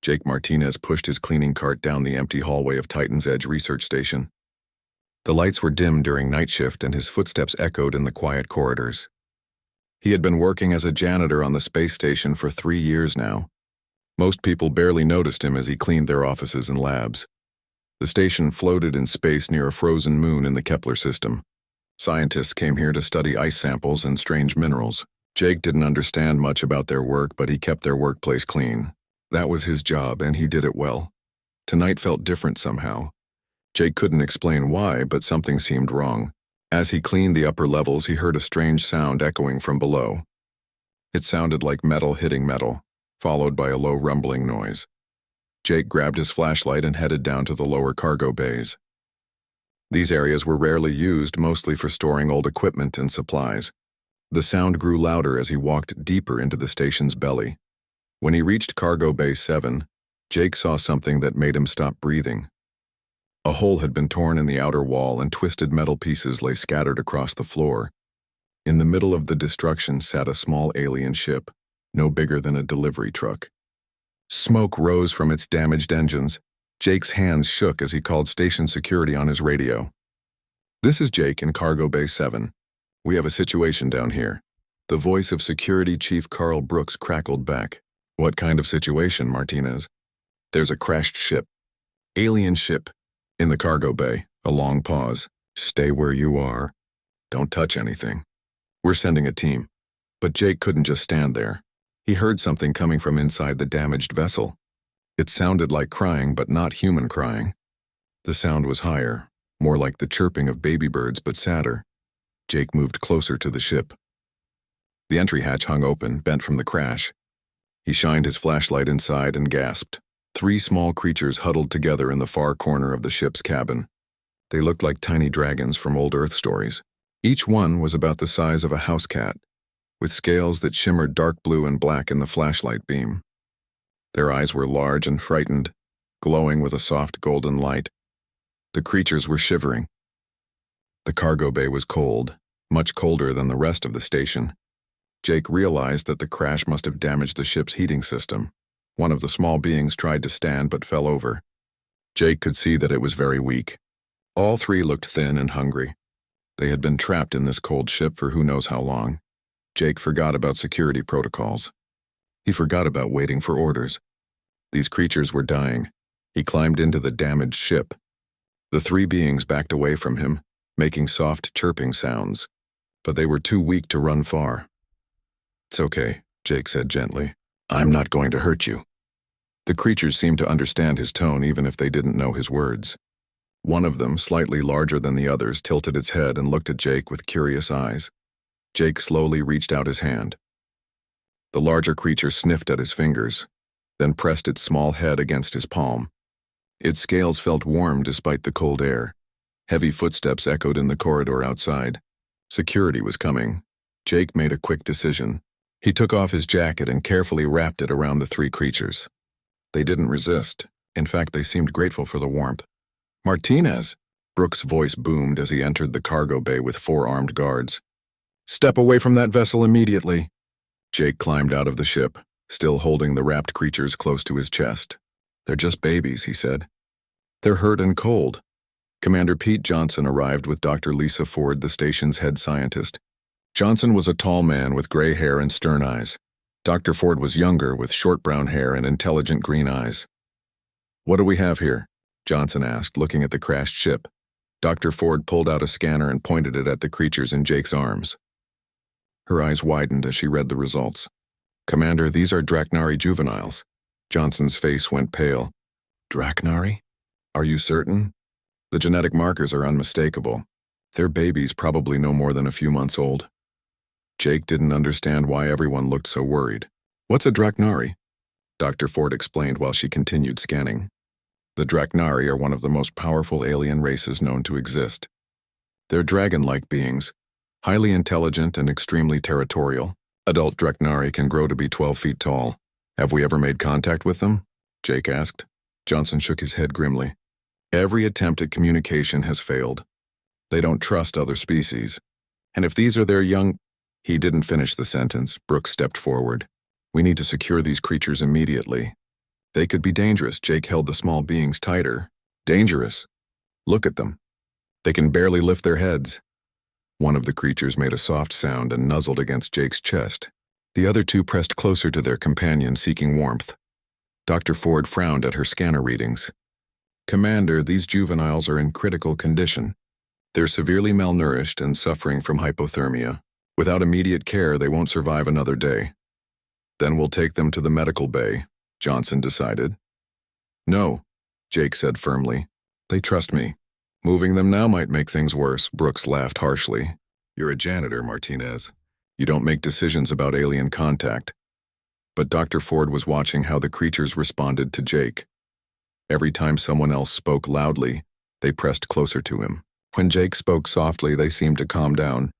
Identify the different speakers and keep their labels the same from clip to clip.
Speaker 1: Jake Martinez pushed his cleaning cart down the empty hallway of Titan's Edge Research Station. The lights were dim during night shift and his footsteps echoed in the quiet corridors. He had been working as a janitor on the space station for 3 years now. Most people barely noticed him as he cleaned their offices and labs. The station floated in space near a frozen moon in the Kepler system. Scientists came here to study ice samples and strange minerals. Jake didn't understand much about their work, but he kept their workplace clean. That was his job, and he did it well. Tonight felt different somehow. Jake couldn't explain why, but something seemed wrong. As he cleaned the upper levels, he heard a strange sound echoing from below. It sounded like metal hitting metal, followed by a low rumbling noise. Jake grabbed his flashlight and headed down to the lower cargo bays. These areas were rarely used, mostly for storing old equipment and supplies. The sound grew louder as he walked deeper into the station's belly. When he reached Cargo Bay 7, Jake saw something that made him stop breathing. A hole had been torn in the outer wall and twisted metal pieces lay scattered across the floor. In the middle of the destruction sat a small alien ship, no bigger than a delivery truck. Smoke rose from its damaged engines. Jake's hands shook as he called station security on his radio. "This is Jake in Cargo Bay 7. We have a situation down here." The voice of Security Chief Carl Brooks crackled back. "What kind of situation, Martinez?" "There's a crashed ship. Alien ship. In the cargo bay." A long pause. "Stay where you are. Don't touch anything. We're sending a team." But Jake couldn't just stand there. He heard something coming from inside the damaged vessel. It sounded like crying, but not human crying. The sound was higher, more like the chirping of baby birds, but sadder. Jake moved closer to the ship. The entry hatch hung open, bent from the crash. He shined his flashlight inside and gasped. 3 small creatures huddled together in the far corner of the ship's cabin. They looked like tiny dragons from old Earth stories. Each one was about the size of a house cat, with scales that shimmered dark blue and black in the flashlight beam. Their eyes were large and frightened, glowing with a soft golden light. The creatures were shivering. The cargo bay was cold, much colder than the rest of the station. Jake realized that the crash must have damaged the ship's heating system. One of the small beings tried to stand but fell over. Jake could see that it was very weak. All 3 looked thin and hungry. They had been trapped in this cold ship for who knows how long. Jake forgot about security protocols. He forgot about waiting for orders. These creatures were dying. He climbed into the damaged ship. The 3 beings backed away from him, making soft chirping sounds, but they were too weak to run far. "It's okay," Jake said gently. "I'm not going to hurt you." The creatures seemed to understand his tone even if they didn't know his words. One of them, slightly larger than the others, tilted its head and looked at Jake with curious eyes. Jake slowly reached out his hand. The larger creature sniffed at his fingers, then pressed its small head against his palm. Its scales felt warm despite the cold air. Heavy footsteps echoed in the corridor outside. Security was coming. Jake made a quick decision. He took off his jacket and carefully wrapped it around the 3 creatures. They didn't resist. In fact, they seemed grateful for the warmth. "Martinez!" Brooks' voice boomed as he entered the cargo bay with 4 armed guards. "Step away from that vessel immediately." Jake climbed out of the ship, still holding the wrapped creatures close to his chest. "They're just babies," he said. "They're hurt and cold." Commander Pete Johnson arrived with Dr. Lisa Ford, the station's head scientist. Johnson was a tall man with gray hair and stern eyes. Dr. Ford was younger, with short brown hair and intelligent green eyes. "What do we have here?" Johnson asked, looking at the crashed ship. Dr. Ford pulled out a scanner and pointed it at the creatures in Jake's arms. Her eyes widened as she read the results. "Commander, these are Draknari juveniles." Johnson's face went pale. "Draknari? Are you certain?" "The genetic markers are unmistakable. They're babies, probably no more than a few months old." Jake didn't understand why everyone looked so worried. "What's a Draknari?" Dr. Ford explained while she continued scanning. "The Draknari are one of the most powerful alien races known to exist. They're dragon-like beings, highly intelligent and extremely territorial. Adult Draknari can grow to be 12 feet tall. Have we ever made contact with them?" Jake asked. Johnson shook his head grimly. "Every attempt at communication has failed. They don't trust other species. And if these are their young—" He didn't finish the sentence. Brooks stepped forward. "We need to secure these creatures immediately." They could be dangerous. Jake held the small beings tighter. Dangerous. Look at them. They can barely lift their heads. One of the creatures made a soft sound and nuzzled against Jake's chest. The other two pressed closer to their companion, seeking warmth. Dr. Ford frowned at her scanner readings. Commander, these juveniles are in critical condition. They're severely malnourished and suffering from hypothermia. Without immediate care, they won't survive another day. Then we'll take them to the medical bay, Johnson decided. No, Jake said firmly. They trust me. Moving them now might make things worse, Brooks laughed harshly. You're a janitor, Martinez. You don't make decisions about alien contact. But Dr. Ford was watching how the creatures responded to Jake. Every time someone else spoke loudly, they pressed closer to him. When Jake spoke softly, they seemed to calm down.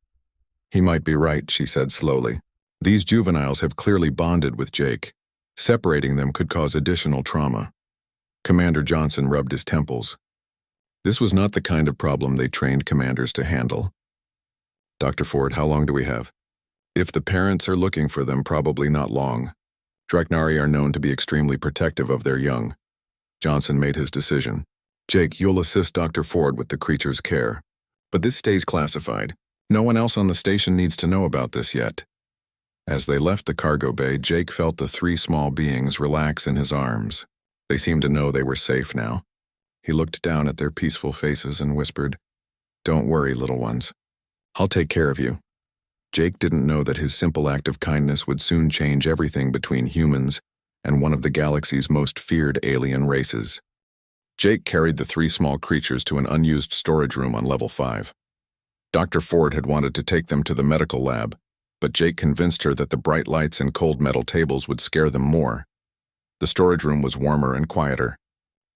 Speaker 1: He might be right, she said slowly. These juveniles have clearly bonded with Jake. Separating them could cause additional trauma. Commander Johnson rubbed his temples. This was not the kind of problem they trained commanders to handle. Dr. Ford, how long do we have? If the parents are looking for them, probably not long. Draknari are known to be extremely protective of their young. Johnson made his decision. Jake, you'll assist Dr. Ford with the creature's care. But this stays classified. No one else on the station needs to know about this yet. As they left the cargo bay, Jake felt the three small beings relax in his arms. They seemed to know they were safe now. He looked down at their peaceful faces and whispered, Don't worry, little ones. I'll take care of you. Jake didn't know that his simple act of kindness would soon change everything between humans and one of the galaxy's most feared alien races. Jake carried the three small creatures to an unused storage room on level 5. Dr. Ford had wanted to take them to the medical lab, but Jake convinced her that the bright lights and cold metal tables would scare them more. The storage room was warmer and quieter.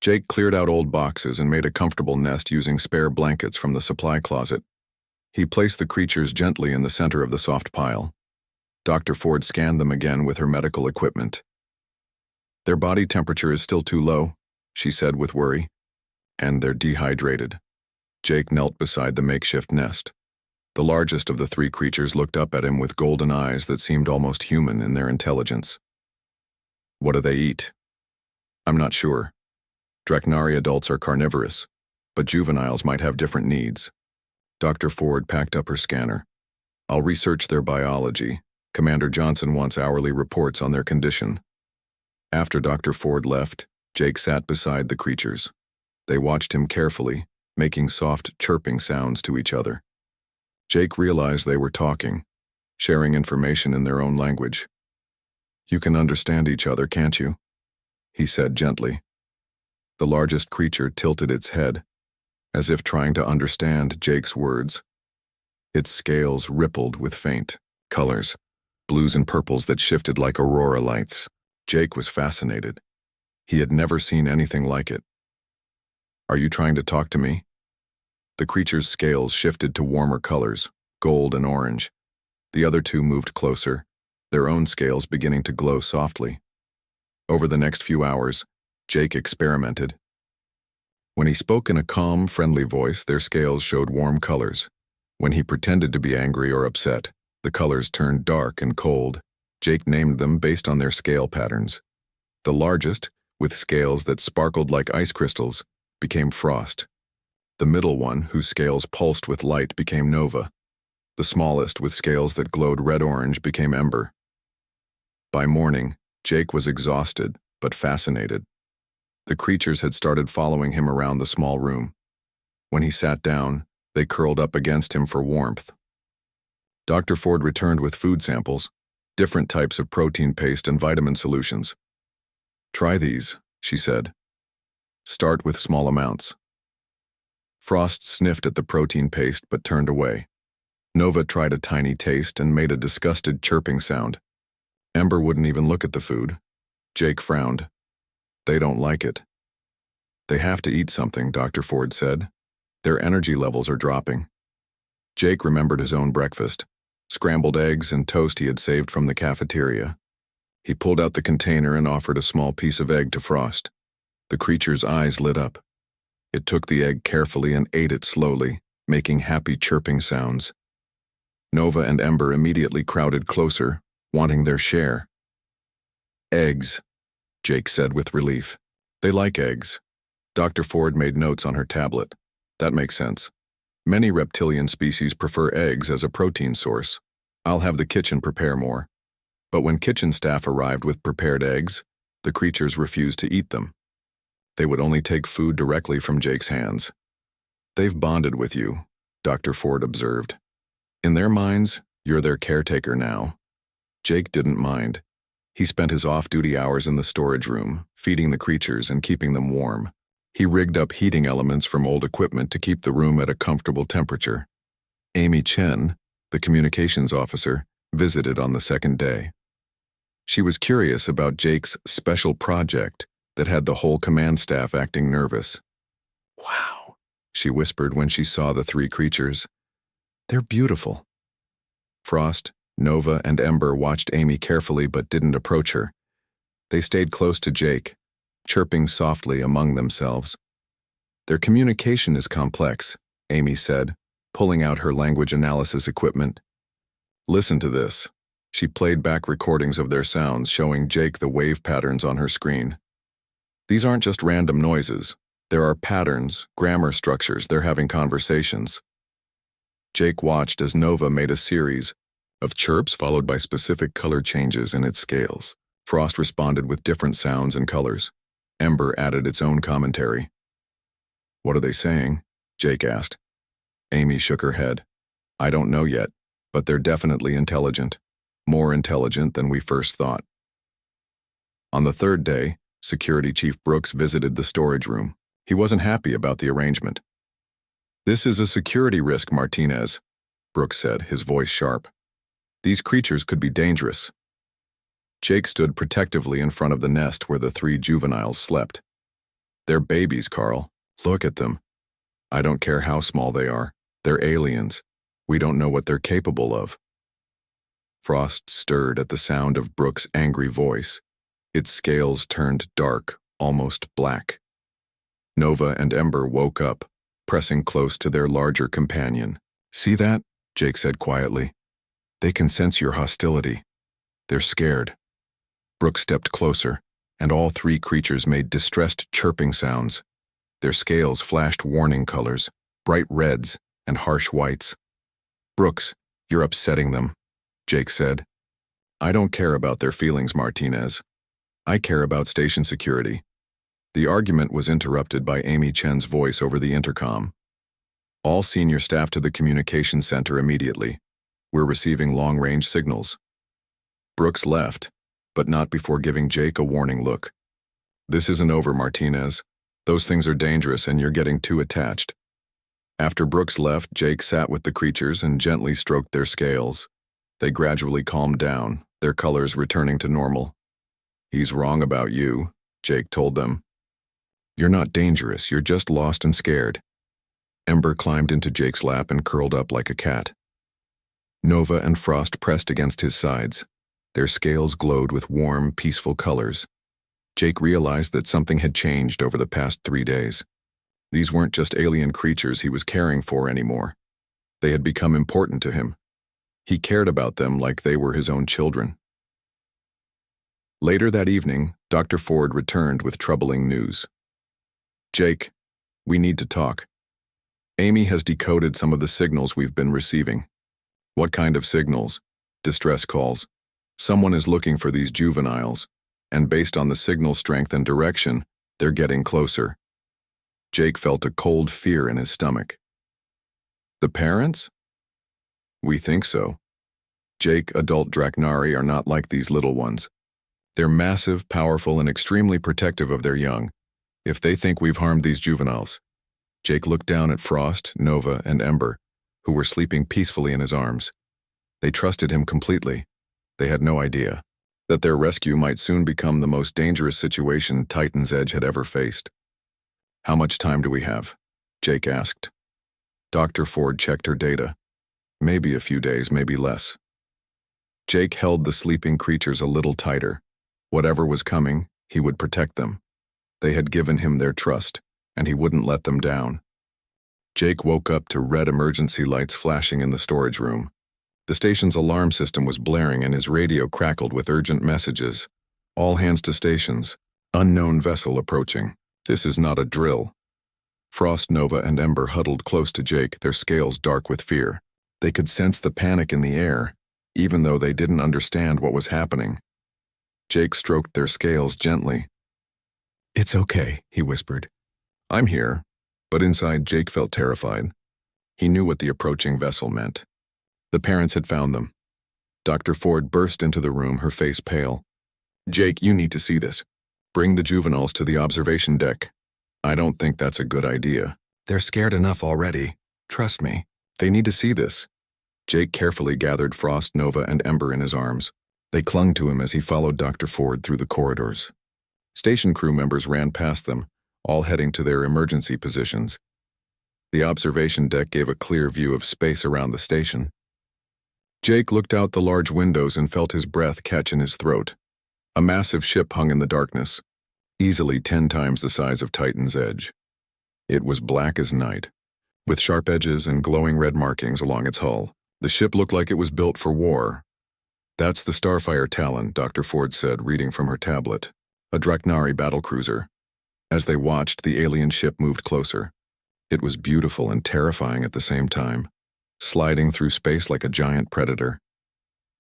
Speaker 1: Jake cleared out old boxes and made a comfortable nest using spare blankets from the supply closet. He placed the creatures gently in the center of the soft pile. Dr. Ford scanned them again with her medical equipment. Their body temperature is still too low, she said with worry. And they're dehydrated. Jake knelt beside the makeshift nest. The largest of the three creatures looked up at him with golden eyes that seemed almost human in their intelligence. What do they eat? I'm not sure. Draknari adults are carnivorous, but juveniles might have different needs. Dr. Ford packed up her scanner. I'll research their biology. Commander Johnson wants hourly reports on their condition. After Dr. Ford left, Jake sat beside the creatures. They watched him carefully, making soft chirping sounds to each other. Jake realized they were talking, sharing information in their own language. You can understand each other, can't you? He said gently. The largest creature tilted its head, as if trying to understand Jake's words. Its scales rippled with faint colors, blues and purples that shifted like aurora lights. Jake was fascinated. He had never seen anything like it. Are you trying to talk to me? The creature's scales shifted to warmer colors, gold and orange. The other two moved closer, their own scales beginning to glow softly. Over the next few hours, Jake experimented. When he spoke in a calm, friendly voice, their scales showed warm colors. When he pretended to be angry or upset, the colors turned dark and cold. Jake named them based on their scale patterns. The largest, with scales that sparkled like ice crystals, became Frost. The middle one, whose scales pulsed with light, became Nova. The smallest, with scales that glowed red-orange, became Ember. By morning, Jake was exhausted, but fascinated. The creatures had started following him around the small room. When he sat down, they curled up against him for warmth. Dr. Ford returned with food samples, different types of protein paste and vitamin solutions. Try these, she said. Start with small amounts. Frost sniffed at the protein paste but turned away. Nova tried a tiny taste and made a disgusted chirping sound. Ember wouldn't even look at the food. Jake frowned. They don't like it. They have to eat something, Dr. Ford said. Their energy levels are dropping. Jake remembered his own breakfast, scrambled eggs and toast he had saved from the cafeteria. He pulled out the container and offered a small piece of egg to Frost. The creature's eyes lit up. It took the egg carefully and ate it slowly, making happy chirping sounds. Nova and Ember immediately crowded closer, wanting their share. Eggs, Jake said with relief. They like eggs. Dr. Ford made notes on her tablet. That makes sense. Many reptilian species prefer eggs as a protein source. I'll have the kitchen prepare more. But when kitchen staff arrived with prepared eggs, the creatures refused to eat them. They would only take food directly from Jake's hands. They've bonded with you, Dr. Ford observed. In their minds, you're their caretaker now. Jake didn't mind. He spent his off-duty hours in the storage room, feeding the creatures and keeping them warm. He rigged up heating elements from old equipment to keep the room at a comfortable temperature. Amy Chen, the communications officer, visited on the second day. She was curious about Jake's special project that had the whole command staff acting nervous. "Wow," she whispered when she saw the three creatures. "They're beautiful." Frost, Nova, and Ember watched Amy carefully but didn't approach her. They stayed close to Jake, chirping softly among themselves. "Their communication is complex," Amy said, pulling out her language analysis equipment. "Listen to this." She played back recordings of their sounds, showing Jake the wave patterns on her screen. "These aren't just random noises. There are patterns, grammar structures. They're having conversations." Jake watched as Nova made a series of chirps followed by specific color changes in its scales. Frost responded with different sounds and colors. Ember added its own commentary. "What are they saying?" Jake asked. Amy shook her head. "I don't know yet, but they're definitely intelligent. More intelligent than we first thought." On the third day, Security Chief Brooks visited the storage room. He wasn't happy about the arrangement. "This is a security risk, Martinez," Brooks said, his voice sharp. "These creatures could be dangerous." Jake stood protectively in front of the nest where the three juveniles slept. "They're babies, Carl. Look at them. I don't care how small they are. They're aliens. We don't know what they're capable of." Frost stirred at the sound of Brooks' angry voice. Its scales turned dark, almost black. Nova and Ember woke up, pressing close to their larger companion. "See that?" Jake said quietly. "They can sense your hostility. They're scared." Brooks stepped closer, and all three creatures made distressed chirping sounds. Their scales flashed warning colors, bright reds and harsh whites. "Brooks, you're upsetting them," Jake said. "I don't care about their feelings, Martinez. I care about station security." The argument was interrupted by Amy Chen's voice over the intercom. "All senior staff to the communications center immediately. We're receiving long-range signals." Brooks left, but not before giving Jake a warning look. "This isn't over, Martinez. Those things are dangerous and you're getting too attached." After Brooks left, Jake sat with the creatures and gently stroked their scales. They gradually calmed down, their colors returning to normal. "He's wrong about you," Jake told them. "You're not dangerous, you're just lost and scared." Ember climbed into Jake's lap and curled up like a cat. Nova and Frost pressed against his sides. Their scales glowed with warm, peaceful colors. Jake realized that something had changed over the past 3 days. These weren't just alien creatures he was caring for anymore. They had become important to him. He cared about them like they were his own children. Later that evening, Dr. Ford returned with troubling news. "Jake, we need to talk. Amy has decoded some of the signals we've been receiving." "What kind of signals?" "Distress calls. Someone is looking for these juveniles, and based on the signal strength and direction, they're getting closer." Jake felt a cold fear in his stomach. "The parents?" "We think so. Jake, adult Draknari are not like these little ones. They're massive, powerful, and extremely protective of their young. If they think we've harmed these juveniles..." Jake looked down at Frost, Nova, and Ember, who were sleeping peacefully in his arms. They trusted him completely. They had no idea that their rescue might soon become the most dangerous situation Titan's Edge had ever faced. "How much time do we have?" Jake asked. Dr. Ford checked her data. "Maybe a few days, maybe less." Jake held the sleeping creatures a little tighter. Whatever was coming, he would protect them. They had given him their trust, and he wouldn't let them down. Jake woke up to red emergency lights flashing in the storage room. The station's alarm system was blaring and his radio crackled with urgent messages. "All hands to stations. Unknown vessel approaching. This is not a drill. Frost, Nova, and Ember huddled close to Jake, their scales dark with fear. They could sense the panic in the air, even though they didn't understand what was happening. Jake stroked their scales gently. "It's okay," he whispered. "I'm here." But inside, Jake felt terrified. He knew what the approaching vessel meant. The parents had found them. Dr. Ford burst into the room, her face pale. "Jake, you need to see this. Bring the juveniles to the observation deck." "I don't think that's a good idea. They're scared enough already. Trust me. They need to see this." Jake carefully gathered Frost, Nova, and Ember in his arms. They clung to him as he followed Dr. Ford through the corridors. Station crew members ran past them, all heading to their emergency positions. The observation deck gave a clear view of space around the station. Jake looked out the large windows and felt his breath catch in his throat. A massive ship hung in the darkness, easily 10 times the size of Titan's Edge. It was black as night, with sharp edges and glowing red markings along its hull. The ship looked like it was built for war. "That's the Starfire Talon," Dr. Ford said, reading from her tablet. "A Draknari battlecruiser." As they watched, the alien ship moved closer. It was beautiful and terrifying at the same time, sliding through space like a giant predator.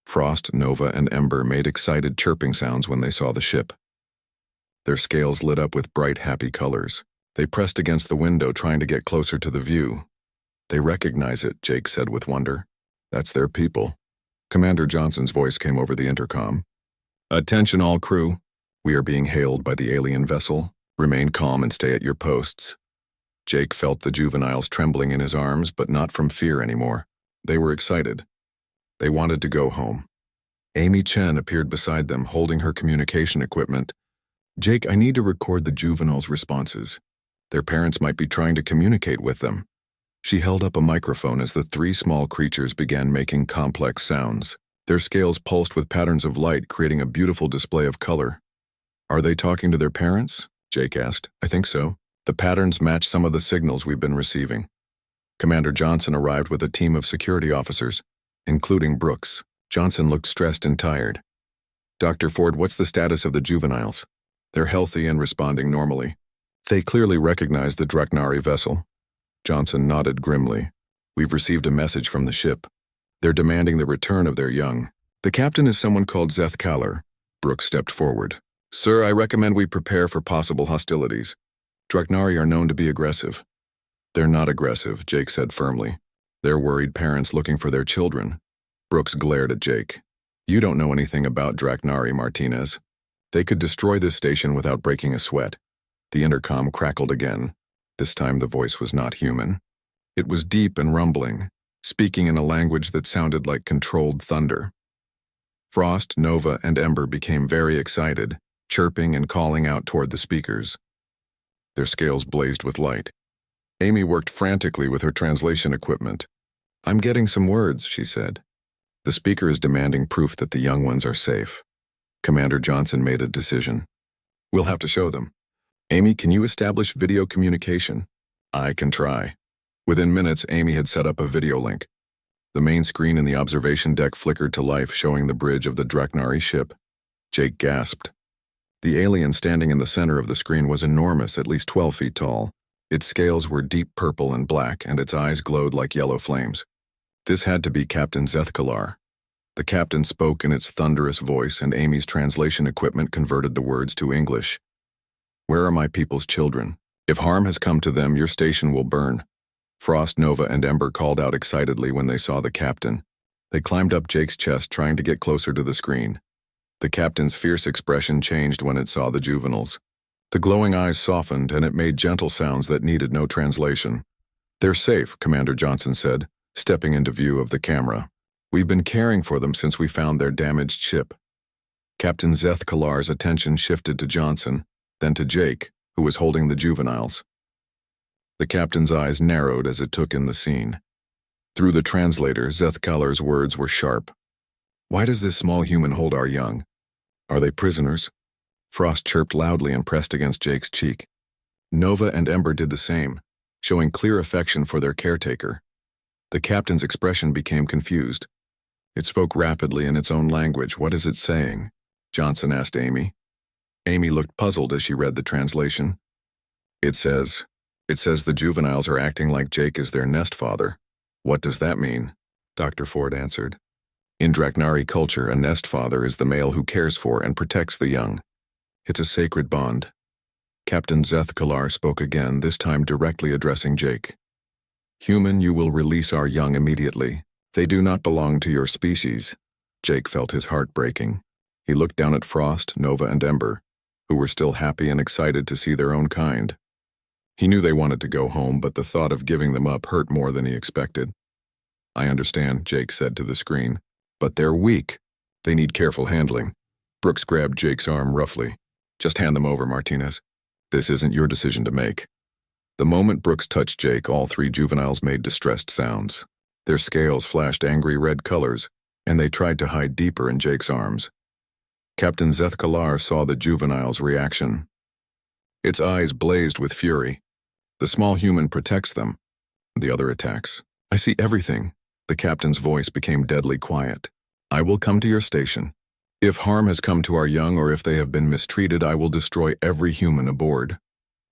Speaker 1: Frost, Nova, and Ember made excited chirping sounds when they saw the ship. Their scales lit up with bright, happy colors. They pressed against the window, trying to get closer to the view. "They recognize it," Jake said with wonder. "That's their people." Commander Johnson's voice came over the intercom. "Attention all crew. We are being hailed by the alien vessel. Remain calm and stay at your posts." Jake felt the juveniles trembling in his arms, but not from fear anymore. They were excited. They wanted to go home. Amy Chen appeared beside them, holding her communication equipment. "Jake, I need to record the juveniles' responses. Their parents might be trying to communicate with them." She held up a microphone as the 3 small creatures began making complex sounds. Their scales pulsed with patterns of light, creating a beautiful display of color. "Are they talking to their parents?" Jake asked. "I think so. The patterns match some of the signals we've been receiving." Commander Johnson arrived with a team of security officers, including Brooks. Johnson looked stressed and tired. "Dr. Ford, what's the status of the juveniles?" "They're healthy and responding normally. They clearly recognize the Draknari vessel." Johnson nodded grimly. "We've received a message from the ship. They're demanding the return of their young. The captain is someone called Zeth Kaller." Brooks stepped forward. "Sir, I recommend we prepare for possible hostilities. Draknari are known to be aggressive." "They're not aggressive," Jake said firmly. "They're worried parents looking for their children." Brooks glared at Jake. "You don't know anything about Draknari, Martinez. They could destroy this station without breaking a sweat." The intercom crackled again. This time the voice was not human. It was deep and rumbling, speaking in a language that sounded like controlled thunder. Frost, Nova, and Ember became very excited, chirping and calling out toward the speakers. Their scales blazed with light. Amy worked frantically with her translation equipment. "I'm getting some words," she said. "The speaker is demanding proof that the young ones are safe." Commander Johnson made a decision. "We'll have to show them. Amy, can you establish video communication?" "I can try." Within minutes, Amy had set up a video link. The main screen in the observation deck flickered to life, showing the bridge of the Draknari ship. Jake gasped. The alien standing in the center of the screen was enormous, at least 12 feet tall. Its scales were deep purple and black, and its eyes glowed like yellow flames. This had to be Captain Zeth Kaller. The captain spoke in its thunderous voice, and Amy's translation equipment converted the words to English. "Where are my people's children? If harm has come to them, your station will burn." Frost, Nova, and Ember called out excitedly when they saw the captain. They climbed up Jake's chest, trying to get closer to the screen. The captain's fierce expression changed when it saw the juveniles. The glowing eyes softened, and it made gentle sounds that needed no translation. "They're safe," Commander Johnson said, stepping into view of the camera. "We've been caring for them since we found their damaged ship." Captain Zeth Kallar's attention shifted to Johnson, then to Jake, who was holding the juveniles. The captain's eyes narrowed as it took in the scene. Through the translator, Zeth Kallar's words were sharp. "Why does this small human hold our young? Are they prisoners?" Frost chirped loudly and pressed against Jake's cheek. Nova and Ember did the same, showing clear affection for their caretaker. The captain's expression became confused. It spoke rapidly in its own language. "What is it saying?" Johnson asked Amy. Amy looked puzzled as she read the translation. It says the juveniles are acting like Jake is their nest father. What does that mean? Dr. Ford answered. In Draknari culture, a nest father is the male who cares for and protects the young. It's a sacred bond. Captain Zeth Kalar spoke again, this time directly addressing Jake. Human, you will release our young immediately. They do not belong to your species. Jake felt his heart breaking. He looked down at Frost, Nova, and Ember, who were still happy and excited to see their own kind. He knew they wanted to go home, but the thought of giving them up hurt more than he expected. I understand, Jake said to the screen, but they're weak. They need careful handling. Brooks grabbed Jake's arm roughly. Just hand them over, Martinez. This isn't your decision to make. The moment Brooks touched Jake, all three juveniles made distressed sounds. Their scales flashed angry red colors, and they tried to hide deeper in Jake's arms. Captain Zeth Kalar saw the juvenile's reaction. Its eyes blazed with fury. The small human protects them. The other attacks. I see everything. The captain's voice became deadly quiet. I will come to your station. If harm has come to our young or if they have been mistreated, I will destroy every human aboard.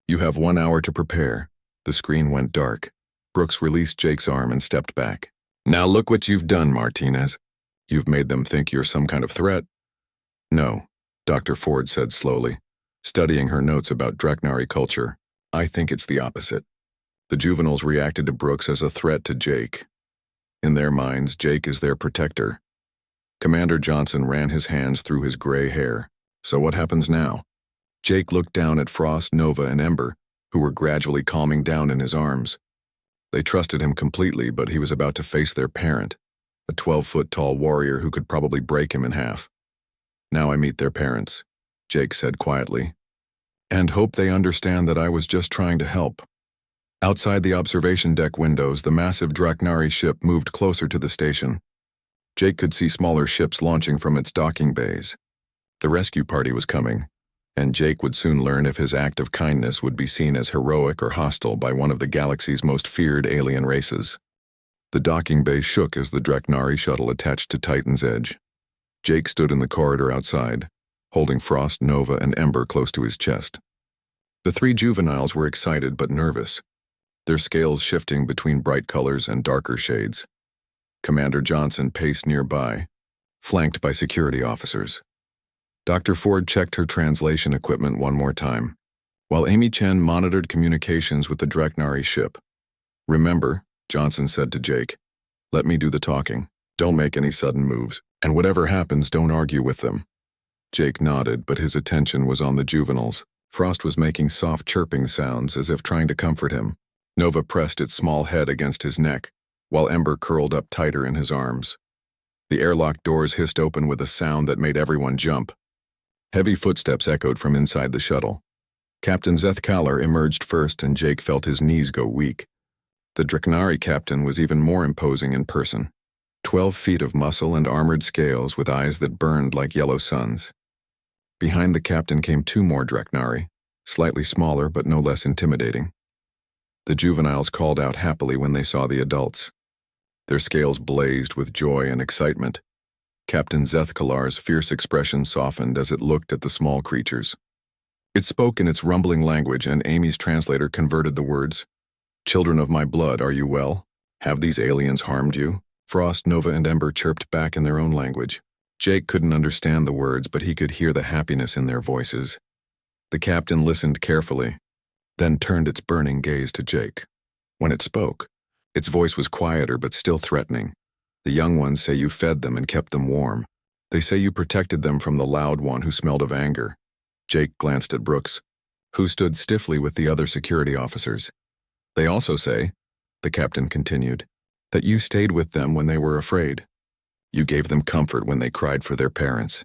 Speaker 1: You have 1 hour to prepare. The screen went dark. Brooks released Jake's arm and stepped back. Now look what you've done, Martinez. You've made them think you're some kind of threat. No, Dr. Ford said slowly, studying her notes about Draknari culture. I think it's the opposite. The juveniles reacted to Brooks as a threat to Jake. In their minds, Jake is their protector. Commander Johnson ran his hands through his gray hair. So what happens now? Jake looked down at Frost, Nova, and Ember, who were gradually calming down in his arms. They trusted him completely, but he was about to face their parent, a 12-foot-tall warrior who could probably break him in half. Now I meet their parents, Jake said quietly, and hope they understand that I was just trying to help. Outside the observation deck windows, the massive Draknari ship moved closer to the station. Jake could see smaller ships launching from its docking bays. The rescue party was coming, and Jake would soon learn if his act of kindness would be seen as heroic or hostile by one of the galaxy's most feared alien races. The docking bay shook as the Draknari shuttle attached to Titan's edge. Jake stood in the corridor outside, holding Frost, Nova, and Ember close to his chest. The three juveniles were excited but nervous, their scales shifting between bright colors and darker shades. Commander Johnson paced nearby, flanked by security officers. Dr. Ford checked her translation equipment one more time, while Amy Chen monitored communications with the Draknari ship. Remember, Johnson said to Jake, let me do the talking. Don't make any sudden moves, and whatever happens, don't argue with them. Jake nodded, but his attention was on the juveniles. Frost was making soft chirping sounds as if trying to comfort him. Nova pressed its small head against his neck, while Ember curled up tighter in his arms. The airlock doors hissed open with a sound that made everyone jump. Heavy footsteps echoed from inside the shuttle. Captain Zeth Kalar emerged first, and Jake felt his knees go weak. The Draknari captain was even more imposing in person. 12 feet of muscle and armored scales with eyes that burned like yellow suns. Behind the captain came two more Draknari, slightly smaller but no less intimidating. The juveniles called out happily when they saw the adults. Their scales blazed with joy and excitement. Captain Zeth Kalar's fierce expression softened as it looked at the small creatures. It spoke in its rumbling language, and Amy's translator converted the words. Children of my blood, are you well? Have these aliens harmed you? Frost, Nova, and Ember chirped back in their own language. Jake couldn't understand the words, but he could hear the happiness in their voices. The captain listened carefully, then turned its burning gaze to Jake. When it spoke, its voice was quieter but still threatening. The young ones say you fed them and kept them warm. They say you protected them from the loud one who smelled of anger. Jake glanced at Brooks, who stood stiffly with the other security officers. They also say, the captain continued, that you stayed with them when they were afraid. You gave them comfort when they cried for their parents.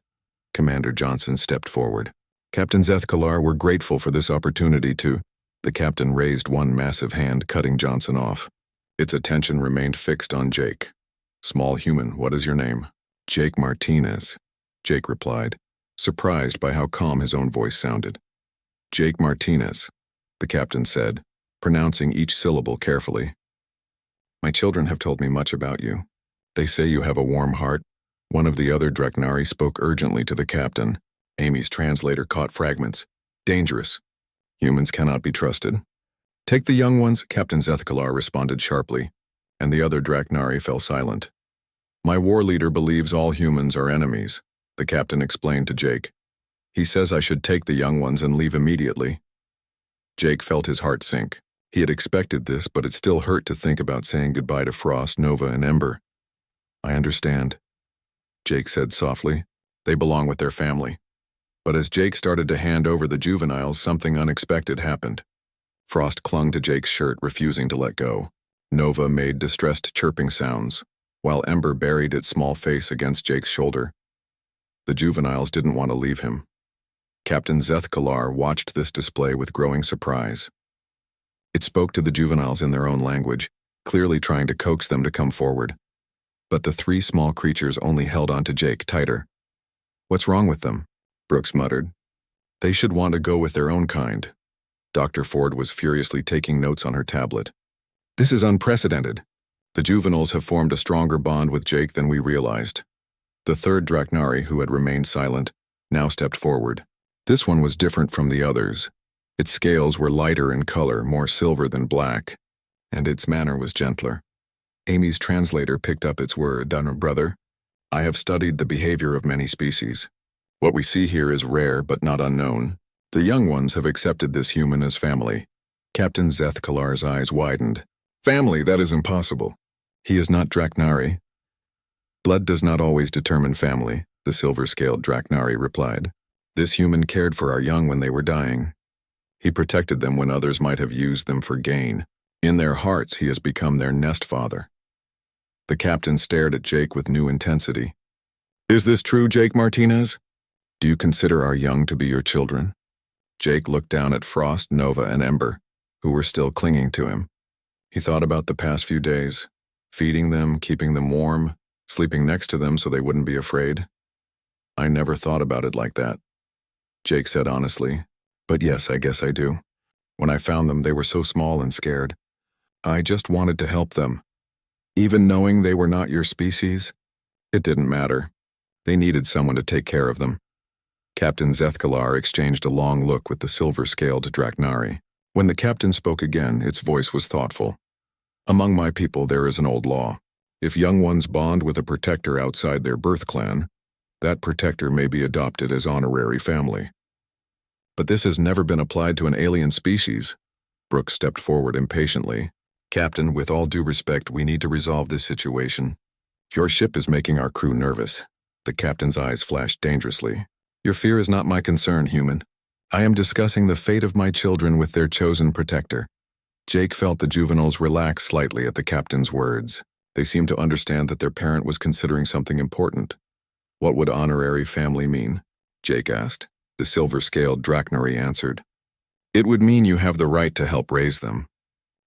Speaker 1: Commander Johnson stepped forward. Captain Zeth Kalar, we're grateful for this opportunity to... The captain raised one massive hand, cutting Johnson off. Its attention remained fixed on Jake. Small human, what is your name? Jake Martinez, Jake replied, surprised by how calm his own voice sounded. Jake Martinez, the captain said, pronouncing each syllable carefully. My children have told me much about you. They say you have a warm heart. One of the other Draknari spoke urgently to the captain. Amy's translator caught fragments. Dangerous. Humans cannot be trusted. Take the young ones, Captain Zethkalar responded sharply, and the other Draknari fell silent. My war leader believes all humans are enemies, the captain explained to Jake. He says I should take the young ones and leave immediately. Jake felt his heart sink. He had expected this, but it still hurt to think about saying goodbye to Frost, Nova, and Ember. I understand, Jake said softly. They belong with their family. But as Jake started to hand over the juveniles, something unexpected happened. Frost clung to Jake's shirt, refusing to let go. Nova made distressed chirping sounds, while Ember buried its small face against Jake's shoulder. The juveniles didn't want to leave him. Captain Zethkalar watched this display with growing surprise. It spoke to the juveniles in their own language, clearly trying to coax them to come forward. But the three small creatures only held onto Jake tighter. What's wrong with them? Brooks muttered. They should want to go with their own kind. Dr. Ford was furiously taking notes on her tablet. This is unprecedented. The juveniles have formed a stronger bond with Jake than we realized. The third Draknari, who had remained silent, now stepped forward. This one was different from the others. Its scales were lighter in color, more silver than black, and its manner was gentler. Amy's translator picked up its word, brother. I have studied the behavior of many species. What we see here is rare but not unknown. The young ones have accepted this human as family. Captain Zethkalar's eyes widened. Family, that is impossible. He is not Draknari. Blood does not always determine family, the silver-scaled Draknari replied. This human cared for our young when they were dying. He protected them when others might have used them for gain. In their hearts, he has become their nest father. The captain stared at Jake with new intensity. Is this true, Jake Martinez? Do you consider our young to be your children? Jake looked down at Frost, Nova, and Ember, who were still clinging to him. He thought about the past few days, feeding them, keeping them warm, sleeping next to them so they wouldn't be afraid. I never thought about it like that, Jake said honestly. But yes, I guess I do. When I found them, they were so small and scared. I just wanted to help them. Even knowing they were not your species, it didn't matter. They needed someone to take care of them. Captain Zethkalar exchanged a long look with the silver-scaled Draknari. When the captain spoke again, its voice was thoughtful. Among my people there is an old law. If young ones bond with a protector outside their birth clan, that protector may be adopted as honorary family. But this has never been applied to an alien species. Brooks stepped forward impatiently. Captain, with all due respect, we need to resolve this situation. Your ship is making our crew nervous. The captain's eyes flashed dangerously. Your fear is not my concern, human. I am discussing the fate of my children with their chosen protector. Jake felt the juveniles relax slightly at the captain's words. They seemed to understand that their parent was considering something important. What would honorary family mean? Jake asked. The silver-scaled Draknari answered. It would mean you have the right to help raise them,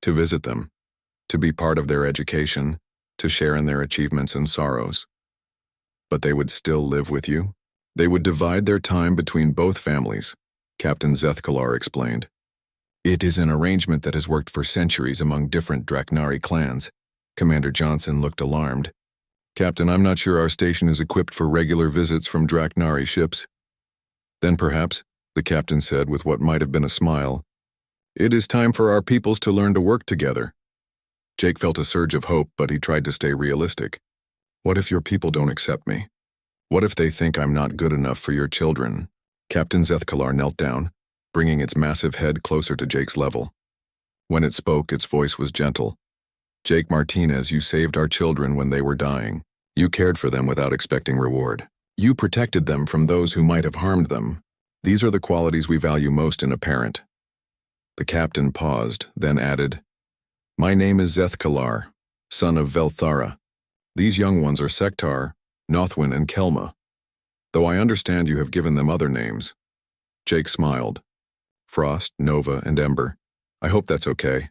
Speaker 1: to visit them, to be part of their education, to share in their achievements and sorrows. But they would still live with you? They would divide their time between both families, Captain Zethkalar explained. It is an arrangement that has worked for centuries among different Draknari clans. Commander Johnson looked alarmed. Captain, I'm not sure our station is equipped for regular visits from Draknari ships. Then perhaps, the captain said with what might have been a smile, it is time for our peoples to learn to work together. Jake felt a surge of hope, but he tried to stay realistic. What if your people don't accept me? What if they think I'm not good enough for your children? Captain Zethkalar knelt down, bringing its massive head closer to Jake's level. When it spoke, its voice was gentle. Jake Martinez, you saved our children when they were dying. You cared for them without expecting reward. You protected them from those who might have harmed them. These are the qualities we value most in a parent. The captain paused, then added, My name is Zethkalar, son of Velthara. These young ones are Sektar, Nothwin, and Kelma, though I understand you have given them other names. Jake smiled. Frost, Nova, and Ember. I hope that's okay.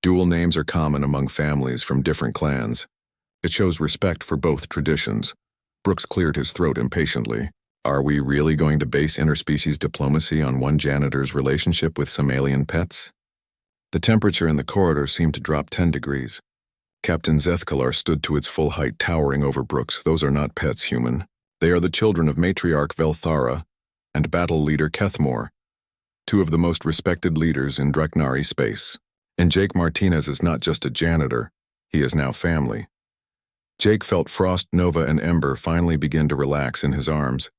Speaker 1: Dual names are common among families from different clans. It shows respect for both traditions. Brooks cleared his throat impatiently. Are we really going to base interspecies diplomacy on one janitor's relationship with some alien pets? The temperature in the corridor seemed to drop 10 degrees. Captain Zethkalar stood to its full height, towering over Brooks. Those are not pets, human. They are the children of matriarch Velthara, and battle leader Kethmore, two of the most respected leaders in Dreknari space. And Jake Martinez is not just a janitor, he is now family. Jake felt Frost, Nova, and Ember finally begin to relax in his arms.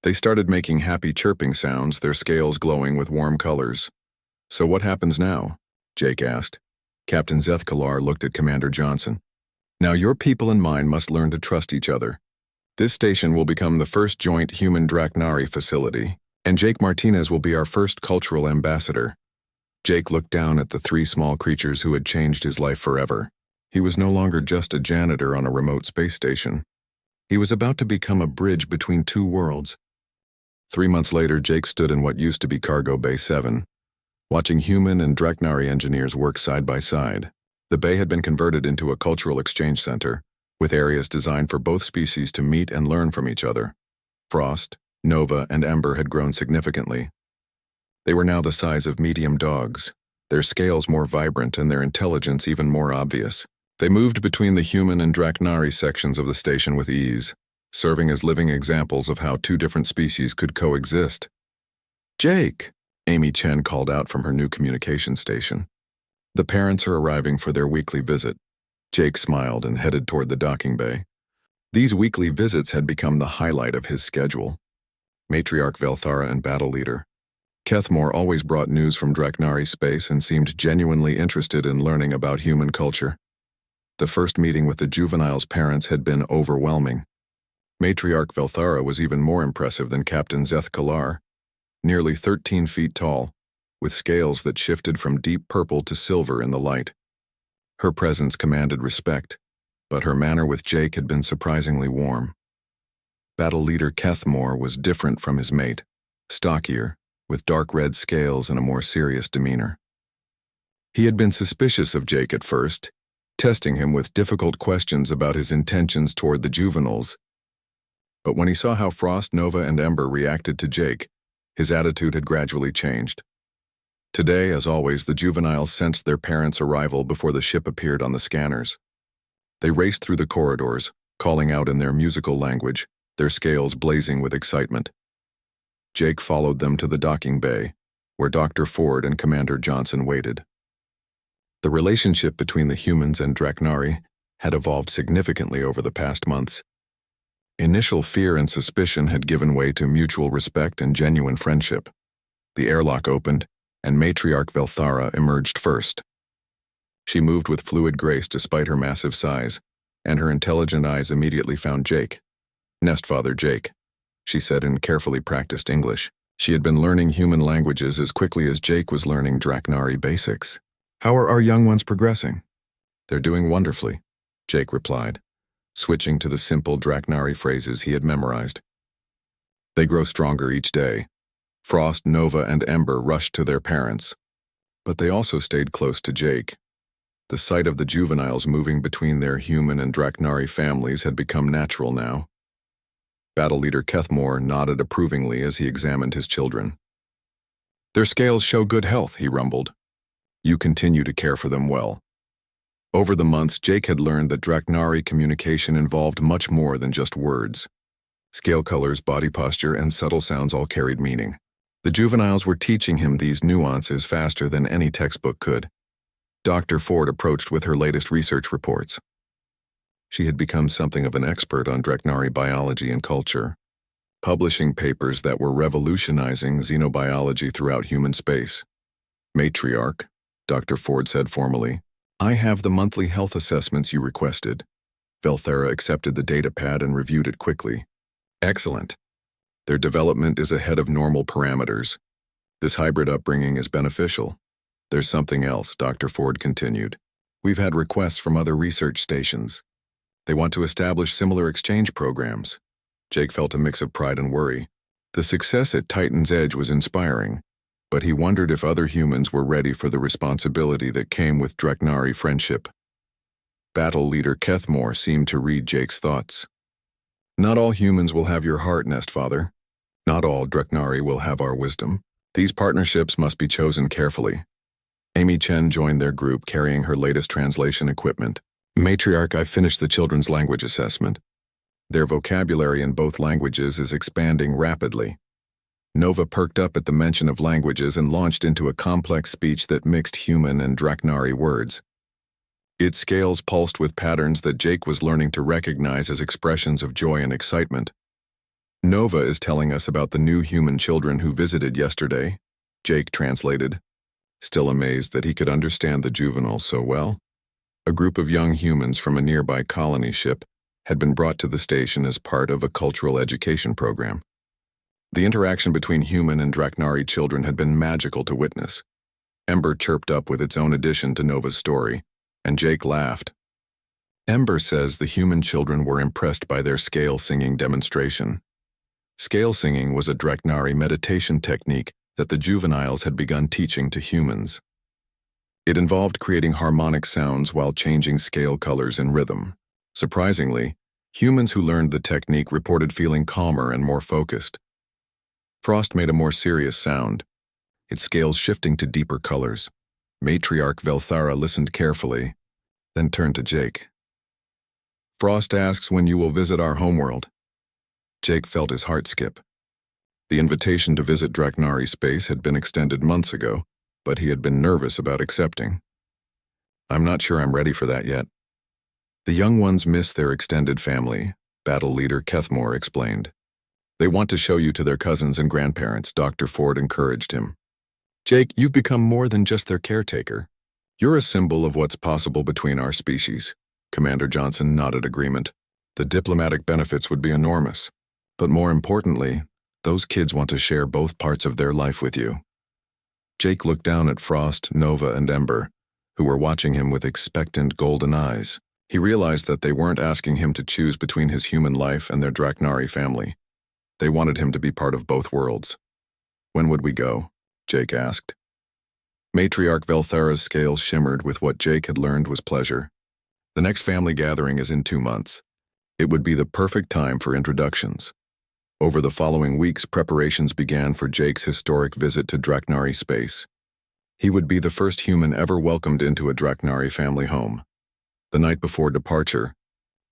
Speaker 1: They started making happy chirping sounds, their scales glowing with warm colors. "So what happens now?" Jake asked. Captain Zethkalar looked at Commander Johnson. "Now your people and mine must learn to trust each other. This station will become the first joint human Dreknari facility, and Jake Martinez will be our first cultural ambassador." Jake looked down at the three small creatures who had changed his life forever. He was no longer just a janitor on a remote space station. He was about to become a bridge between two worlds. 3 months later, Jake stood in what used to be Cargo Bay 7, watching human and Dreknari engineers work side by side. The bay had been converted into a cultural exchange center, with areas designed for both species to meet and learn from each other. Frost, Nova, and Ember had grown significantly. They were now the size of medium dogs, their scales more vibrant and their intelligence even more obvious. They moved between the human and Dreknari sections of the station with ease, serving as living examples of how two different species could coexist. "Jake!" Amy Chen called out from her new communication station. "The parents are arriving for their weekly visit." Jake smiled and headed toward the docking bay. These weekly visits had become the highlight of his schedule. Matriarch Velthara and Battle Leader Kethmore always brought news from Dreknari space and seemed genuinely interested in learning about human culture. The first meeting with the juveniles' parents had been overwhelming. Matriarch Velthara was even more impressive than Captain Zethkalar, nearly 13 feet tall, with scales that shifted from deep purple to silver in the light. Her presence commanded respect, but her manner with Jake had been surprisingly warm. Battle Leader Kethmore was different from his mate, stockier, with dark red scales and a more serious demeanor. He had been suspicious of Jake at first, testing him with difficult questions about his intentions toward the juveniles. But when he saw how Frost, Nova, and Ember reacted to Jake, his attitude had gradually changed. Today, as always, the juveniles sensed their parents' arrival before the ship appeared on the scanners. They raced through the corridors, calling out in their musical language, their scales blazing with excitement. Jake followed them to the docking bay, where Dr. Ford and Commander Johnson waited. The relationship between the humans and Dreknari had evolved significantly over the past months. Initial fear and suspicion had given way to mutual respect and genuine friendship. The airlock opened, and Matriarch Velthara emerged first. She moved with fluid grace despite her massive size, and her intelligent eyes immediately found Jake. "Nestfather Jake," she said in carefully practiced English. She had been learning human languages as quickly as Jake was learning Dreknari basics. "How are our young ones progressing?" "They're doing wonderfully," Jake replied, switching to the simple Dreknari phrases he had memorized. "They grow stronger each day." Frost, Nova, and Ember rushed to their parents, but they also stayed close to Jake. The sight of the juveniles moving between their human and Dreknari families had become natural now. Battle Leader Kethmore nodded approvingly as he examined his children. "Their scales show good health," he rumbled. "You continue to care for them well." Over the months, Jake had learned that Dreknari communication involved much more than just words. Scale colors, body posture, and subtle sounds all carried meaning. The juveniles were teaching him these nuances faster than any textbook could. Dr. Ford approached with her latest research reports. She had become something of an expert on Dreknari biology and culture, publishing papers that were revolutionizing xenobiology throughout human space. "Matriarch," Dr. Ford said formally, "I have the monthly health assessments you requested." Velthara accepted the data pad and reviewed it quickly. "Excellent. Their development is ahead of normal parameters. This hybrid upbringing is beneficial." "There's something else," Dr. Ford continued. "We've had requests from other research stations. They want to establish similar exchange programs." Jake felt a mix of pride and worry. The success at Titan's Edge was inspiring, but he wondered if other humans were ready for the responsibility that came with Dreknari friendship. Battle Leader Kethmore seemed to read Jake's thoughts. "Not all humans will have your heart, Nestfather. Not all Dreknari will have our wisdom. These partnerships must be chosen carefully." Amy Chen joined their group carrying her latest translation equipment. "Matriarch, I've finished the children's language assessment. Their vocabulary in both languages is expanding rapidly." Nova perked up at the mention of languages and launched into a complex speech that mixed human and Draknari words. Its scales pulsed with patterns that Jake was learning to recognize as expressions of joy and excitement. Nova is telling us about the new human children who visited yesterday, Jake translated, still amazed that he could understand the juveniles so well. A group of young humans from a nearby colony ship had been brought to the station as part of a cultural education program. The interaction between human and Draknari children had been magical to witness. Ember chirped up with its own addition to Nova's story, and Jake laughed. Ember says the human children were impressed by their scale singing demonstration. Scale singing was a Draknari meditation technique that the juveniles had begun teaching to humans. It involved creating harmonic sounds while changing scale colors and rhythm. Surprisingly, humans who learned the technique reported feeling calmer and more focused. Frost made a more serious sound, its scales shifting to deeper colors. Matriarch Velthara listened carefully, then turned to Jake. Frost asks when you will visit our homeworld. Jake felt his heart skip. The invitation to visit Draknari space had been extended months ago, but he had been nervous about accepting. I'm not sure I'm ready for that yet. The young ones miss their extended family, battle leader Kethmore explained. They want to show you to their cousins and grandparents, Dr. Ford encouraged him. Jake, you've become more than just their caretaker. You're a symbol of what's possible between our species. Commander Johnson nodded agreement. The diplomatic benefits would be enormous. But more importantly, those kids want to share both parts of their life with you. Jake looked down at Frost, Nova, and Ember, who were watching him with expectant golden eyes. He realized that they weren't asking him to choose between his human life and their Draknari family. They wanted him to be part of both worlds. When would we go? Jake asked. Matriarch Velthara's scales shimmered with what Jake had learned was pleasure. The next family gathering is in 2 months. It would be the perfect time for introductions. Over the following weeks, preparations began for Jake's historic visit to Draknari space. He would be the first human ever welcomed into a Draknari family home. The night before departure,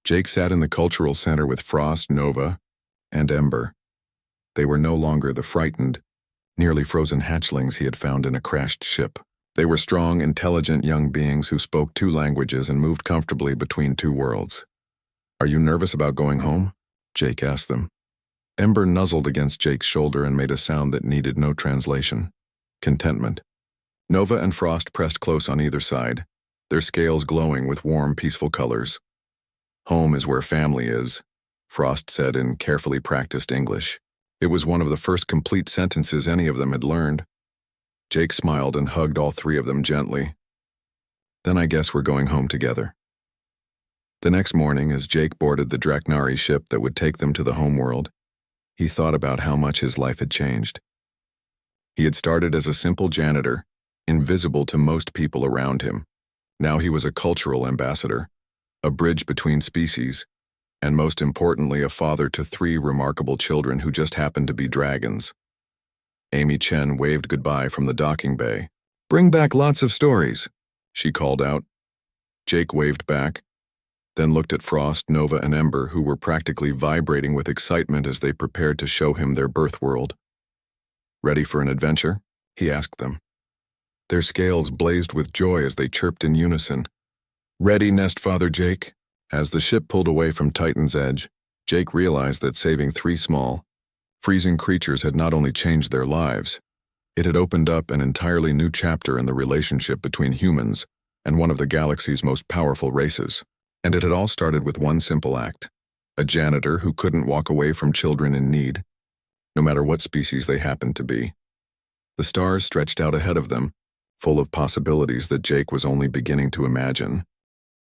Speaker 1: Jake sat in the cultural center with Frost, Nova, and Ember. They were no longer the frightened, nearly frozen hatchlings he had found in a crashed ship. They were strong, intelligent young beings who spoke 2 languages and moved comfortably between 2 worlds. Are you nervous about going home? Jake asked them. Ember nuzzled against Jake's shoulder and made a sound that needed no translation. Contentment. Nova and Frost pressed close on either side, their scales glowing with warm, peaceful colors. Home is where family is, Frost said in carefully practiced English. It was one of the first complete sentences any of them had learned. Jake smiled and hugged all 3 of them gently. Then I guess we're going home together. The next morning, as Jake boarded the Draknari ship that would take them to the homeworld, he thought about how much his life had changed. He had started as a simple janitor, invisible to most people around him. Now he was a cultural ambassador, a bridge between species, and most importantly, a father to 3 remarkable children who just happened to be dragons. Amy Chen waved goodbye from the docking bay. Bring back lots of stories, she called out. Jake waved back, then looked at Frost, Nova, and Ember, who were practically vibrating with excitement as they prepared to show him their birth world. Ready for an adventure? He asked them. Their scales blazed with joy as they chirped in unison. Ready, Nestfather Jake? As the ship pulled away from Titan's edge, Jake realized that saving 3 small, freezing creatures had not only changed their lives, it had opened up an entirely new chapter in the relationship between humans and one of the galaxy's most powerful races. And it had all started with one simple act: a janitor who couldn't walk away from children in need, no matter what species they happened to be. The stars stretched out ahead of them, full of possibilities that Jake was only beginning to imagine.